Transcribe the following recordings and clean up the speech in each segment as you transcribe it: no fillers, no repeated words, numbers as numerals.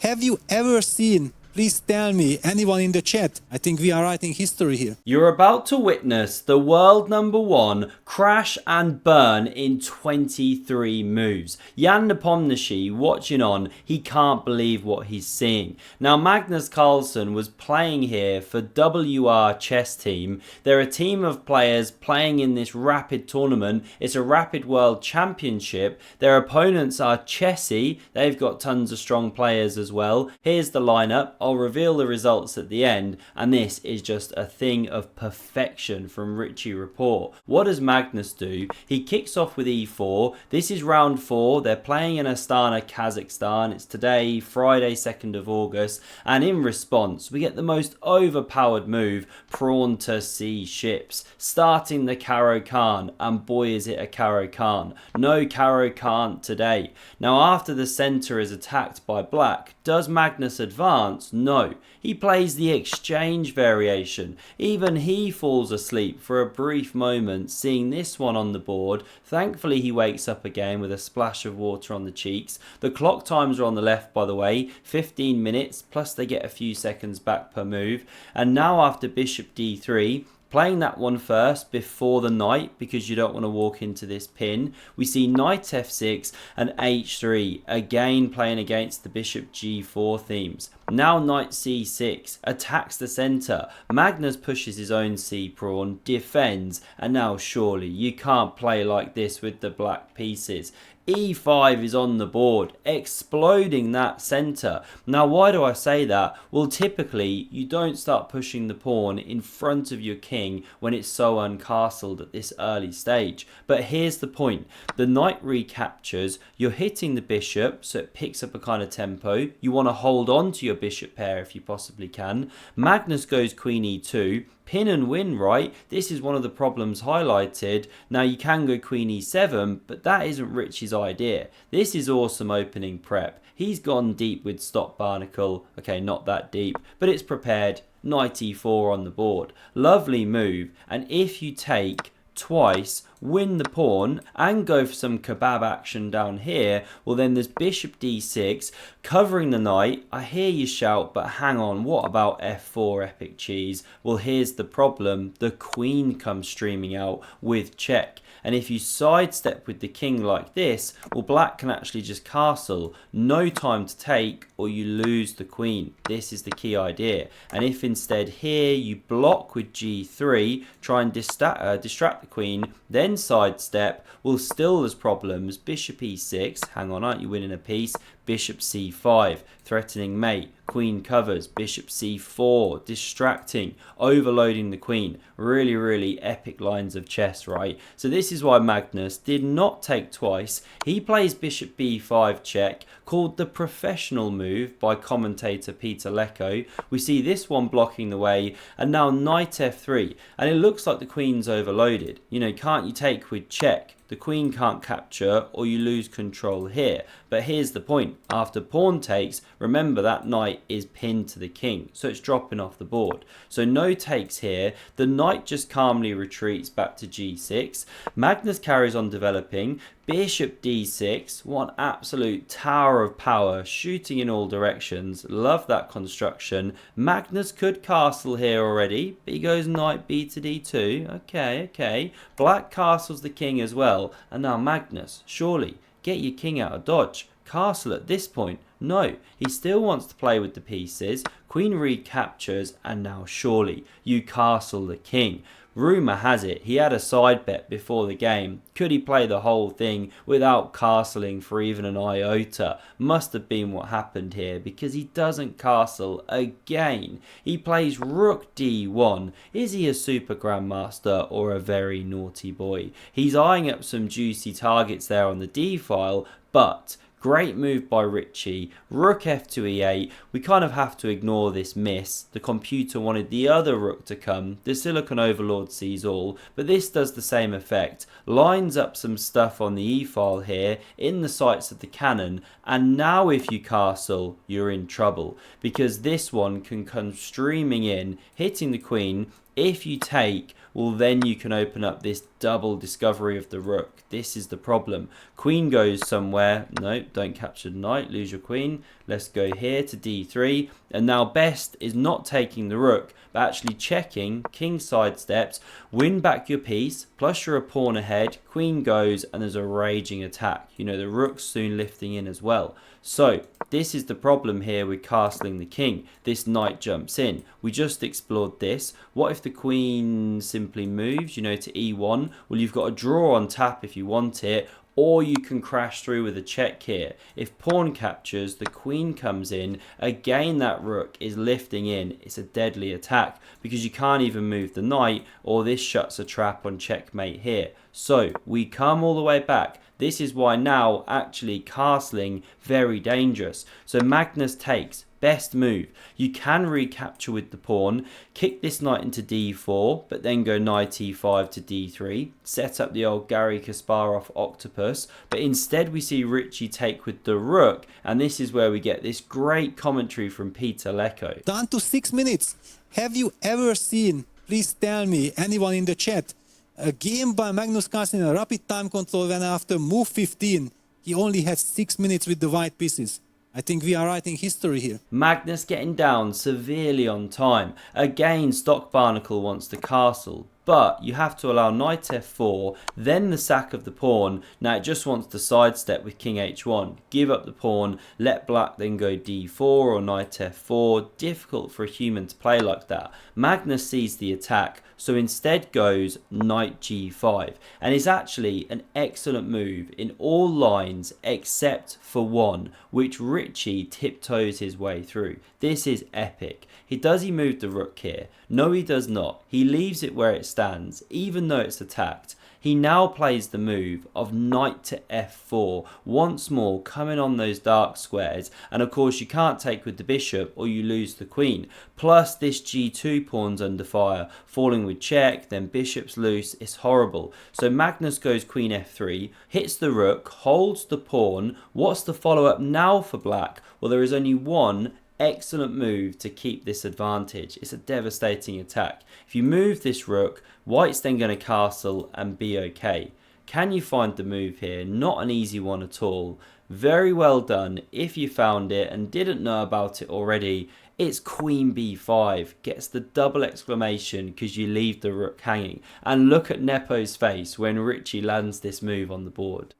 Have you ever seen? Please tell me, anyone in the chat. I think we are writing history here. You're about to witness the world #1 crash and burn in 23 moves. Jan Nepomniachtchi watching on, he can't believe what he's seeing. Now Magnus Carlsen was playing here for WR Chess Team. They're a team of players playing in this rapid tournament. It's a rapid world championship. Their opponents are Chessy. They've got tons of strong players as well. Here's the lineup. I'll reveal the results at the end, and this is just a thing of perfection from Richard Rapport. What does Magnus do? He kicks off with e4. This is round 4. They're playing in Astana, Kazakhstan. It's today, Friday, 2nd of August, and in response, we get the most overpowered move, pawn to c ships, starting the Caro-Kann, and boy is it a Caro-Kann. No Caro-Kann today. Now after the centre is attacked by black, does Magnus advance? No. He plays the exchange variation. Even he falls asleep for a brief moment seeing this one on the board. Thankfully he wakes up again with a splash of water on the cheeks. The clock times are on the left, by the way, 15 minutes, plus they get a few seconds back per move. And now after bishop d3, playing that one first before the knight because you don't want to walk into this pin. We see knight f6 and h3, again playing against the bishop g4 themes. Now knight c6, attacks the centre. Magnus pushes his own c pawn, defends, and now surely you can't play like this with the black pieces. e5 is on the board, exploding that centre. Now why do I say that? Well, typically you don't start pushing the pawn in front of your king when it's so uncastled at this early stage. But here's the point. The knight recaptures, you're hitting the bishop, so it picks up a kind of tempo. You want to hold on to your bishop pair if you possibly can. Magnus goes queen e2. Pin and win, right? This is one of the problems highlighted. Now you can go queen e7, but that isn't Rich's idea. This is awesome opening prep. He's gone deep with stop barnacle. Okay, not that deep, but it's prepared. Knight e4 on the board. Lovely move. And if you take twice, win the pawn and go for some kebab action down here, well then there's bishop d6 covering the knight. I hear you shout, but hang on, what about f4 epic cheese? Well, here's the problem. The queen comes streaming out with check. And if you sidestep with the king like this, well, black can actually just castle. No time to take, or you lose the queen. This is the key idea. And if instead here you block with g3, try and distract the queen, then sidestep, well, still there's problems. Bishop e6, hang on, aren't you winning a piece? Bishop c5, threatening mate. Queen covers, bishop c4, distracting, overloading the queen. Really epic lines of chess, right? So this is why Magnus did not take twice. He plays bishop b5 check, called the professional move by commentator Peter Lecco. We see this one blocking the way, and now knight f3, and it looks like the queen's overloaded. You know, can't you take with check? The queen can't capture, or you lose control here. But here's the point. After pawn takes, remember that knight is pinned to the king, so it's dropping off the board. So no takes here. The knight just calmly retreats back to g6. Magnus carries on developing. Bishop d6, what an absolute tower of power, shooting in all directions. Love that construction. Magnus could castle here already, but he goes knight b to d2. Okay. Black castles the king as well. And now Magnus, surely, get your king out of dodge. Castle at this point. No, he still wants to play with the pieces. Queen recaptures, and now surely, you castle the king. Rumour has it he had a side bet before the game. Could he play the whole thing without castling for even an iota? Must have been what happened here, because he doesn't castle again. He plays rook d1. Is he a super grandmaster or a very naughty boy? He's eyeing up some juicy targets there on the d file, but great move by Richie. Rook f to e8. We kind of have to ignore this miss. The computer wanted the other rook to come. The Silicon Overlord sees all. But this does the same effect. Lines up some stuff on the e-file here in the sights of the cannon. And now if you castle, you're in trouble. Because this one can come streaming in, hitting the queen. If you take, well then you can open up this double discovery of the rook. This is the problem. Queen goes somewhere. No, don't capture the knight, lose your queen. Let's go here to d3, and now best is not taking the rook, but actually checking, king sidesteps, win back your piece, plus you're a pawn ahead, queen goes, and there's a raging attack. You know, the rook's soon lifting in as well. So this is the problem here with castling the king. This knight jumps in. We just explored this. What if the queen simply moves, you know, to e1? Well, you've got a draw on tap if you want it, or you can crash through with a check here. If pawn captures, the queen comes in, again that rook is lifting in. It's a deadly attack because you can't even move the knight, or this shuts a trap on checkmate here. So we come all the way back. This is why now actually castling very dangerous. So Magnus takes. Best move. You can recapture with the pawn, kick this knight into d4, but then go knight e5 to d3, set up the old Garry Kasparov octopus, but instead we see Richie take with the rook, and this is where we get this great commentary from Peter Lecco. Down to 6 minutes. Have you ever seen, please tell me, anyone in the chat, a game by Magnus Carlsen in a rapid time control when after move 15, he only had 6 minutes with the white pieces? I think we are writing history here. Magnus getting down severely on time. Again, Stock Barnacle wants the castle, but you have to allow knight f4, then the sack of the pawn. Now it just wants to sidestep with king h1, give up the pawn, let black then go d4 or knight f4. Difficult for a human to play like that. Magnus sees the attack, so instead goes knight g5, and is actually an excellent move in all lines except for one, which Richie tiptoes his way through. This is epic. Does he move the rook here? No, he does not. He leaves it where it stands, even though it's attacked. He now plays the move of knight to f4, once more coming on those dark squares, and of course you can't take with the bishop or you lose the queen. Plus this g2 pawn's under fire, falling with check, then bishop's loose. It's horrible. So Magnus goes queen f3, hits the rook, holds the pawn. What's the follow-up now for black? Well, there is only one excellent move to keep this advantage. It's a devastating attack. If you move this rook, white's then going to castle and be okay. Can you find the move here? Not an easy one at all. Very well done if you found it and didn't know about it already. It's queen b5, gets the double exclamation because you leave the rook hanging. And look at Nepo's face when Richie lands this move on the board.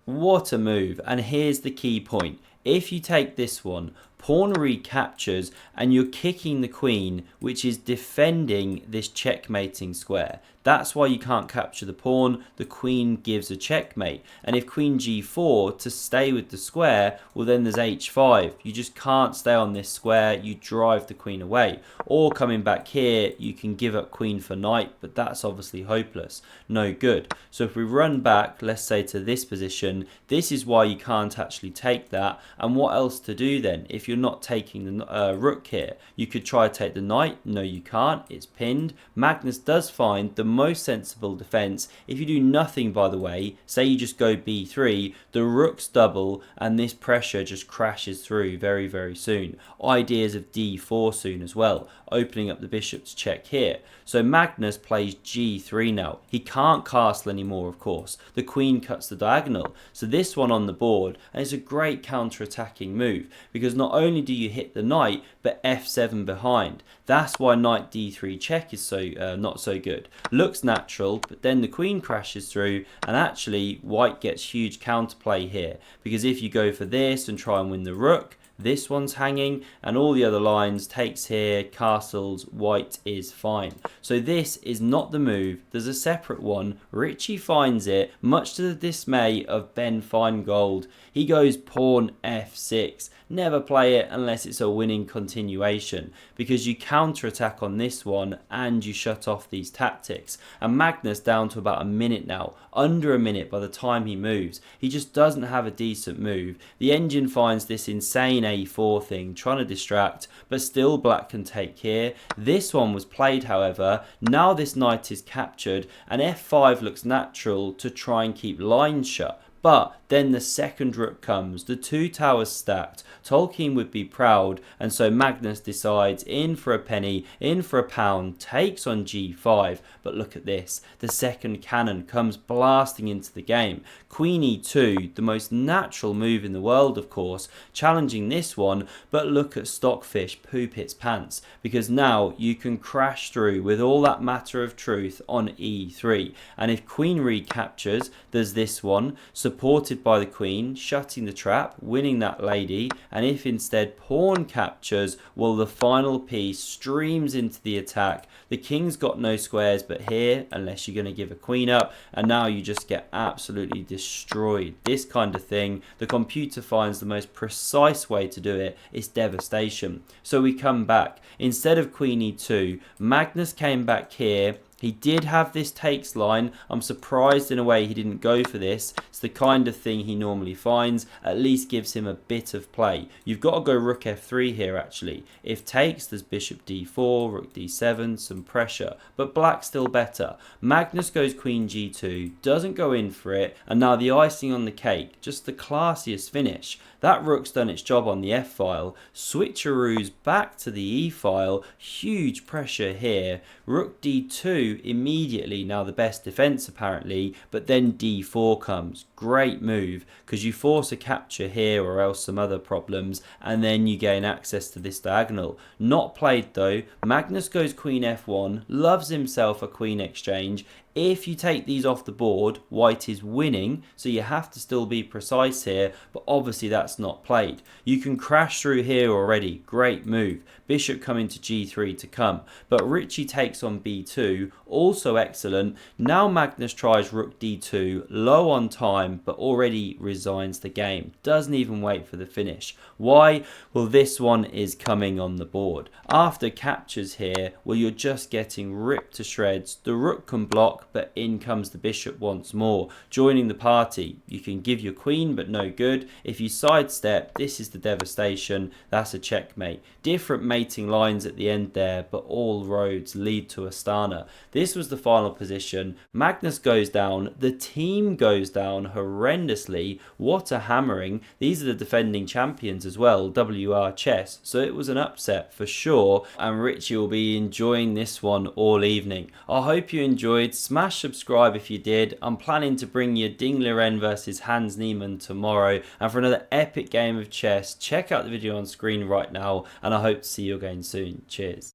What a move, and here's the key point. If you take this one, pawn recaptures and you're kicking the queen, which is defending this checkmating square. That's why you can't capture the pawn. The queen gives a checkmate. And if queen g4 to stay with the square, well then there's h5. You just can't stay on this square. You drive the queen away. Or coming back here, you can give up queen for knight, but that's obviously hopeless. No good. So if we run back, let's say to this position, this is why you can't actually take that. And what else to do then? If you're not taking the rook here, you could try to take the knight. No, you can't. It's pinned. Magnus does find the most sensible defense. If you do nothing, by the way, say you just go b3, the rook's double and this pressure just crashes through very, very soon. Ideas of d4 soon as well, opening up the bishop to check here. So Magnus plays g3 now. He can't castle anymore, of course. The queen cuts the diagonal. So this one on the board, and it's a great counter-attacking move because not only do you hit the knight, but f7 behind. That's why knight d3 check is so not so good. Looks natural, but then the queen crashes through, and actually white gets huge counterplay here because if you go for this and try and win the rook, this one's hanging and all the other lines, takes here, castles, white is fine. So this is not the move. There's a separate one. Richie finds it, much to the dismay of Ben Feingold. He goes pawn f6. Never play it unless it's a winning continuation because you counter-attack on this one and you shut off these tactics. And Magnus down to about a minute now, under a minute by the time he moves. He just doesn't have a decent move. The engine finds this insane a4 thing, trying to distract, but still black can take here. This one was played, however. Now this knight is captured and f5 looks natural to try and keep lines shut. But then the second rook comes, the 2 towers stacked. Tolkien would be proud, and so Magnus decides in for a penny, in for a pound, takes on g5. But look at this, the second cannon comes blasting into the game. Queen e2, the most natural move in the world, of course, challenging this one, but look at Stockfish poop its pants, because now you can crash through with all that matter of truth on e3. And if queen recaptures, there's this one, supported by the queen, shutting the trap, winning that lady. And if instead pawn captures, well, the final piece streams into the attack. The king's got no squares but here, unless you're going to give a queen up, and now you just get absolutely destroyed. This kind of thing, the computer finds the most precise way to do it. It's devastation. So we come back. Instead of queen e2, Magnus came back here. He did have this takes line. I'm surprised in a way he didn't go for this. It's the kind of thing he normally finds. At least gives him a bit of play. You've got to go rook f3 here actually. If takes, there's bishop d4, rook d7, some pressure. But black's still better. Magnus goes queen g2, doesn't go in for it. And now the icing on the cake, just the classiest finish. That rook's done its job on the f-file. Switcheroos back to the e-file. Huge pressure here. Rook d2 immediately, now the best defense apparently, but then d4 comes. Great move, because you force a capture here or else some other problems, and then you gain access to this diagonal. Not played though. Magnus goes queen f1, loves himself a queen exchange. If you take these off the board, white is winning, so you have to still be precise here, but obviously that's not played. You can crash through here already, great move. Bishop coming to g3 to come, but Richie takes on b2, also excellent. Now Magnus tries rook d2, low on time, but already resigns the game. Doesn't even wait for the finish. Why? Well, this one is coming on the board. After captures here, well, you're just getting ripped to shreds. The rook can block, but in comes the bishop once more, joining the party. You can give your queen, but no good. If you sidestep, this is the devastation. That's a checkmate. Different mating lines at the end there, but all roads lead to Astana. This was the final position. Magnus goes down. The team goes down horrendously. What a hammering. These are the defending champions as well, WR Chess. So it was an upset for sure, and Richie will be enjoying this one all evening. I hope you enjoyed. Smash subscribe if you did. I'm planning to bring you Ding Liren versus Hans Niemann tomorrow, and for another epic game of chess, check out the video on screen right now, and I hope to see you again soon. Cheers.